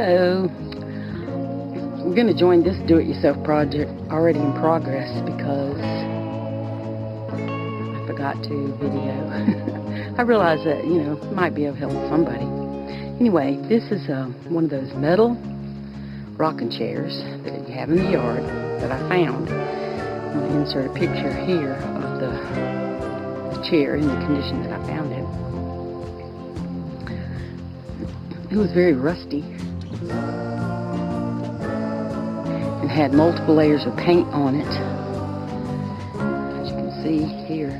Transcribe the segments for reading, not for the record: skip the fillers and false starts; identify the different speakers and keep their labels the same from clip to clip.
Speaker 1: Hello. We're going to join this do-it-yourself project already in progress because I forgot to video. I realize that, it might be of help to somebody. Anyway, this is one of those metal rocking chairs that you have in the yard that I found. I'm going to insert a picture here of the chair in the condition that I found it. It was very rusty and had multiple layers of paint on it, as you can see here.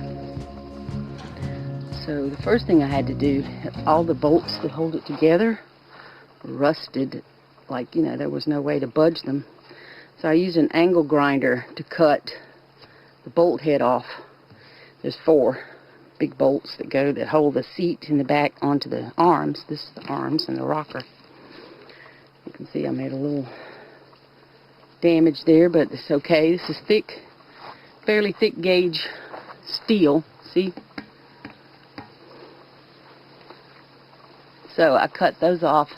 Speaker 1: So the first thing I had to do, all the bolts that hold it together rusted, like, there was no way to budge them. So I used an angle grinder to cut the bolt head off. There's 4 big bolts that hold the seat in the back onto the arms. This is the arms and the rocker. You can see I made a little damage there, but it's okay. This is thick, fairly thick gauge steel. See? So I cut those off,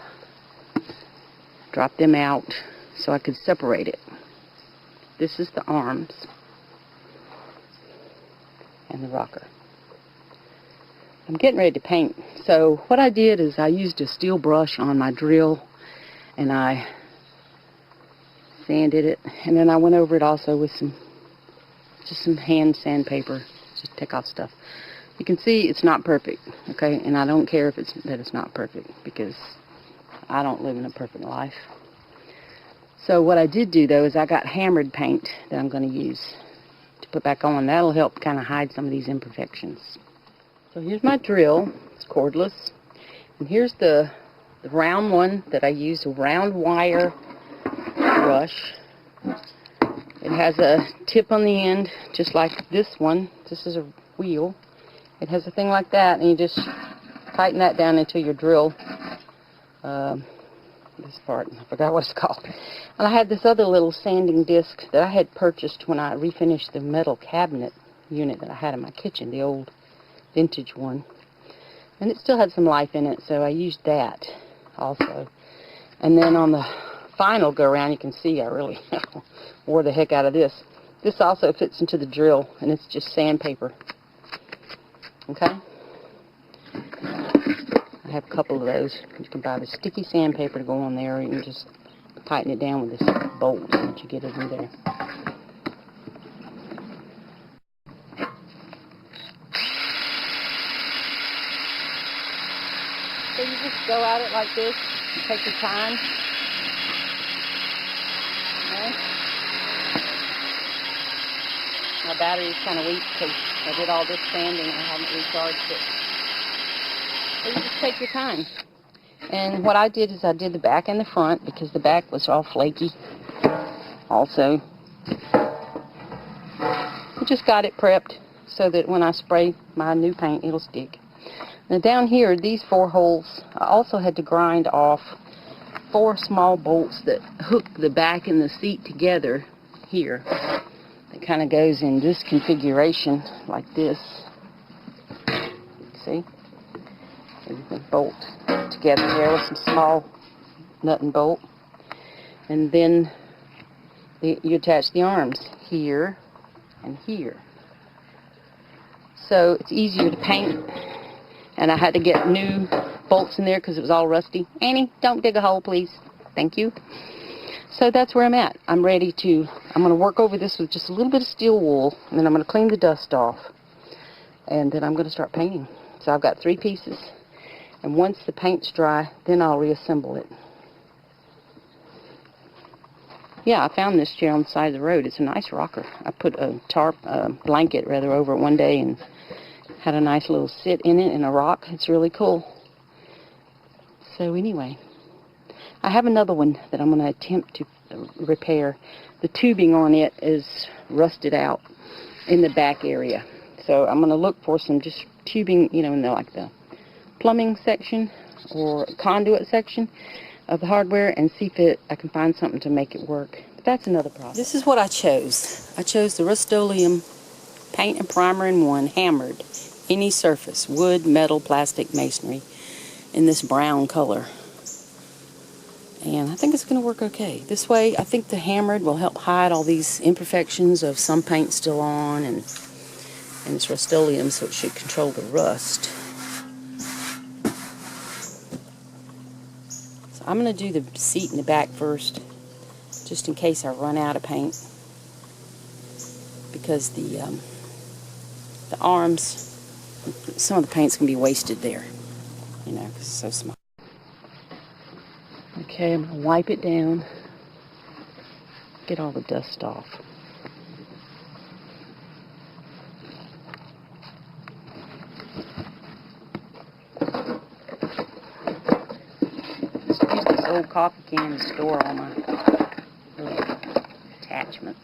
Speaker 1: dropped them out so I could separate it. This is the arms and the rocker. I'm getting ready to paint. So what I did is I used a steel brush on my drill and I sanded it, and then I went over it also with just some hand sandpaper, just take off stuff. You can see it's not perfect, okay? And I don't care if it's not perfect, because I don't live in a perfect life. So what I did do though is I got hammered paint that I'm going to use to put back on. That'll help kind of hide some of these imperfections. So here's my drill. It's cordless. And here's the round one that I used, a round wire brush. It has a tip on the end, just like this one. This is a wheel. It has a thing like that, and you just tighten that down into your drill. This part, I forgot what it's called. And I had this other little sanding disc that I had purchased when I refinished the metal cabinet unit that I had in my kitchen, the old vintage one, and it still had some life in it, so I used that also. And then on the final go around, you can see I really wore the heck out of this. This also fits into the drill, and it's just sandpaper. Okay, I have a couple of those. You can buy the sticky sandpaper to go on there, or you can just tighten it down with this bolt once you get it in there. So you just go at it like this, and take your time. Okay. My battery's kind of weak because I did all this sanding and I haven't recharged it. So you just take your time. And what I did is I did the back and the front because the back was all flaky also. I just got it prepped so that when I spray my new paint, it'll stick. Now down here, these 4 holes, I also had to grind off 4 small bolts that hook the back and the seat together here. It kind of goes in this configuration like this. See? You can bolt together there with some small nut and bolt. And then you attach the arms here and here. So it's easier to paint. And I had to get new bolts in there because it was all rusty. Annie, don't dig a hole, please. Thank you. So that's where I'm at. I'm going to work over this with just a little bit of steel wool, and then I'm going to clean the dust off. And then I'm going to start painting. So I've got 3 pieces. And once the paint's dry, then I'll reassemble it. Yeah, I found this chair on the side of the road. It's a nice rocker. I put a blanket over it one day and had a nice little sit in it in a rock. It's really cool. So anyway, I have another one that I'm going to attempt to repair. The tubing on it is rusted out in the back area. So I'm going to look for some just tubing, in the plumbing section or conduit section of the hardware and see if I can find something to make it work. But that's another problem. This is what I chose. I chose the Rust-Oleum paint and primer in one, hammered, any surface, wood, metal, plastic, masonry, in this brown color. And I think it's going to work okay. This way, I think the hammered will help hide all these imperfections of some paint still on, and it's Rust-Oleum, so it should control the rust. So I'm going to do the seat in the back first, just in case I run out of paint, because the arms, some of the paint's going to be wasted there, you know, because it's so small. Okay, I'm going to wipe it down, get all the dust off. Just use this old coffee can to store all my little attachments.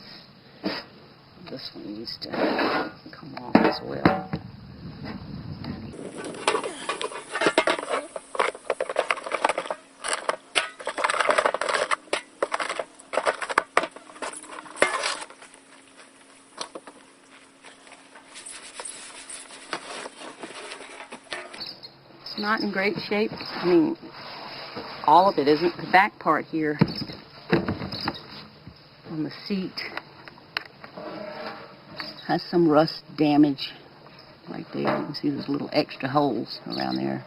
Speaker 1: This one needs to come off as well. It's not in great shape. I mean, all of it isn't. The back part here on the seat has some rust damage right there. You can see those little extra holes around there.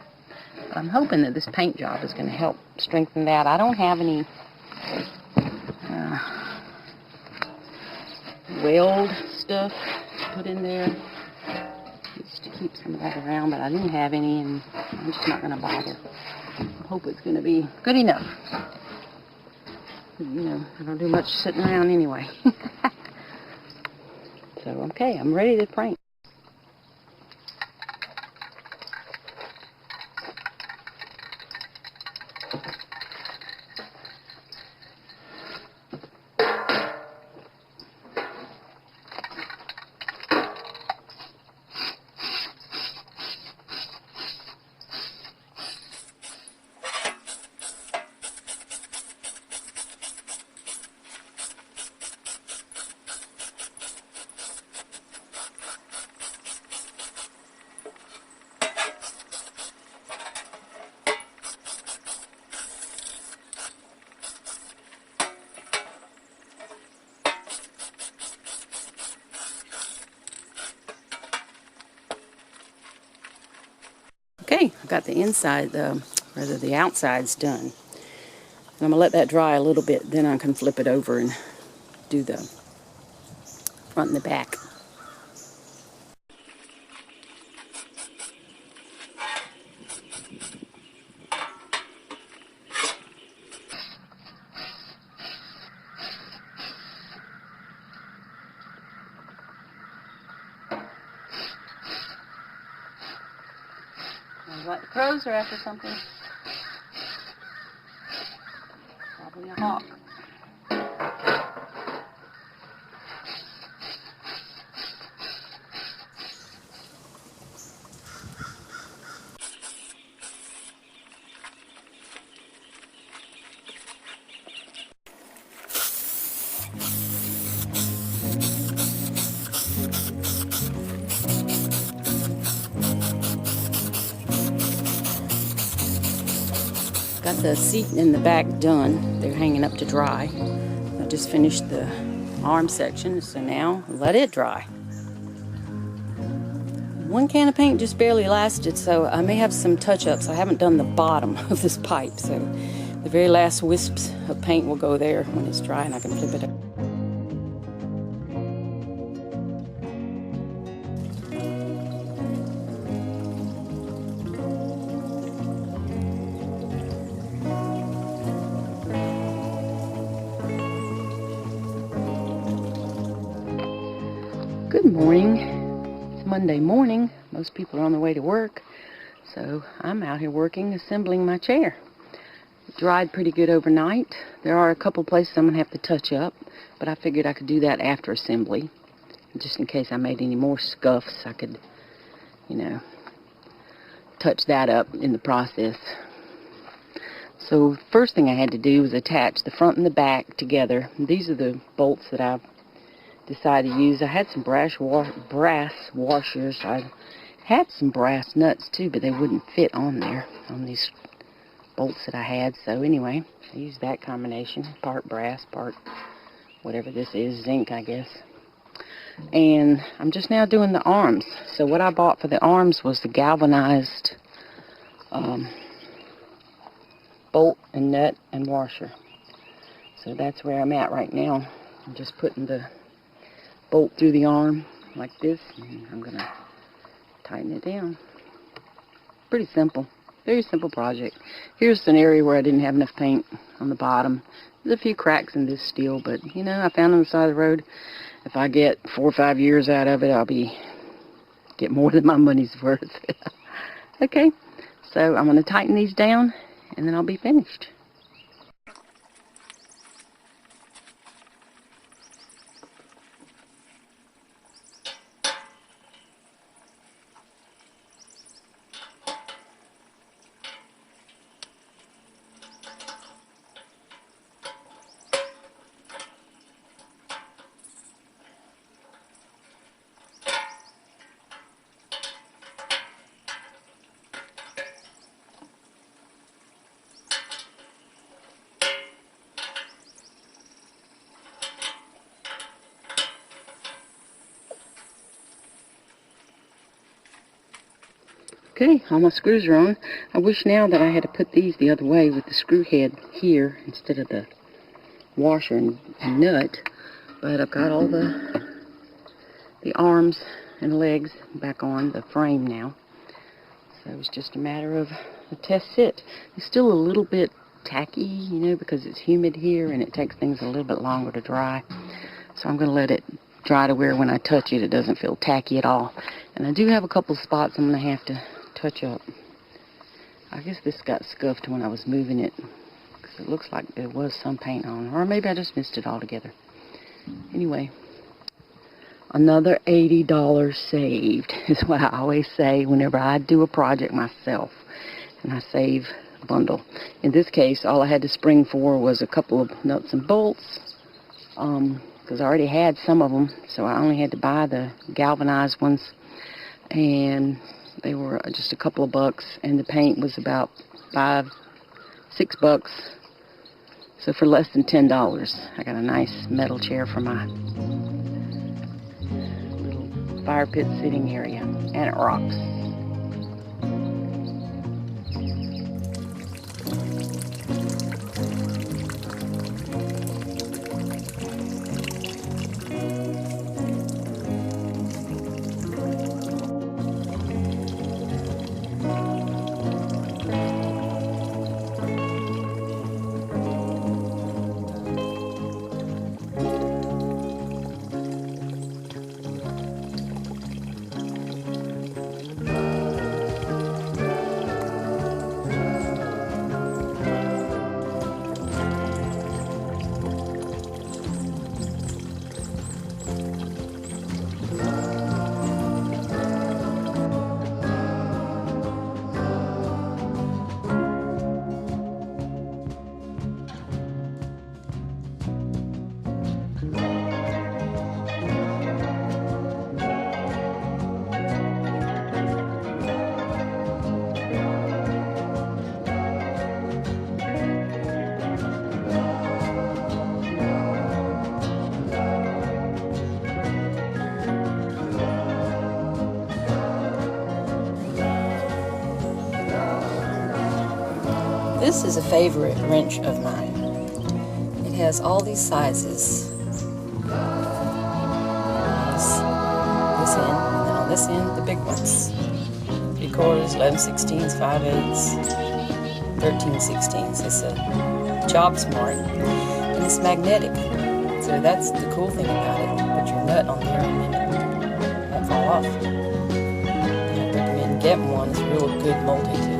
Speaker 1: But I'm hoping that this paint job is going to help strengthen that. I don't have any weld stuff to put in there just to keep some of that around, but I didn't have any, and I'm just not going to bother. I hope it's going to be good enough. You know, I don't do much sitting around anyway. So, okay, I'm ready to paint. Okay, I've got the inside, the outside's done. And I'm going to let that dry a little bit, then I can flip it over and do the front and the back. What, the crows are after something? Probably a hawk. Got the seat in the back done. They're hanging up to dry. I just finished the arm section, so now let it dry. One can of paint just barely lasted, so I may have some touch-ups. I haven't done the bottom of this pipe, so the very last wisps of paint will go there when it's dry and I can flip it up. Good morning. It's Monday morning. Most people are on their way to work, so I'm out here working, assembling my chair. It dried pretty good overnight. There are a couple places I'm going to have to touch up, but I figured I could do that after assembly. Just in case I made any more scuffs, I could, you know, touch that up in the process. So the first thing I had to do was attach the front and the back together. These are the bolts that I've decided to use. I had some brass washers. I had some brass nuts too, but they wouldn't fit on there, on these bolts that I had. So anyway, I used that combination, part brass, part whatever this is, zinc, I guess. And I'm just now doing the arms. So what I bought for the arms was the galvanized bolt and nut and washer. So that's where I'm at right now. I'm just putting the bolt through the arm like this, and I'm going to tighten it down. Pretty simple. Very simple project. Here's an area where I didn't have enough paint on the bottom. There's a few cracks in this steel, but you know, I found on the side of the road. If I get 4 or 5 years out of it, I'll get more than my money's worth. Okay, so I'm going to tighten these down, and then I'll be finished. Okay, all my screws are on. I wish now that I had to put these the other way with the screw head here instead of the washer and nut. But I've got all the arms and legs back on the frame now. So it's just a matter of a test sit. It's still a little bit tacky, you know, because it's humid here and it takes things a little bit longer to dry. So I'm going to let it dry to where when I touch it, it doesn't feel tacky at all. And I do have a couple spots I'm going to have to touch up. I guess this got scuffed when I was moving it, because it looks like there was some paint on, or maybe I just missed it altogether. Anyway, another $80 saved is what I always say whenever I do a project myself and I save a bundle. In this case, all I had to spring for was a couple of nuts and bolts, because I already had some of them, so I only had to buy the galvanized ones, and they were just a couple of bucks, and the paint was about $5, $6. So for less than $10, I got a nice metal chair for my little fire pit sitting area, and it rocks. This is a favorite wrench of mine. It has all these sizes. This end, and then on this end, the big ones. 3/4, 11/16, 5/8, 13/16. It's a job smart, and it's magnetic. So that's the cool thing about it. Put your nut on there and then it won't fall off. I recommend getting one. It's real good multi-tool.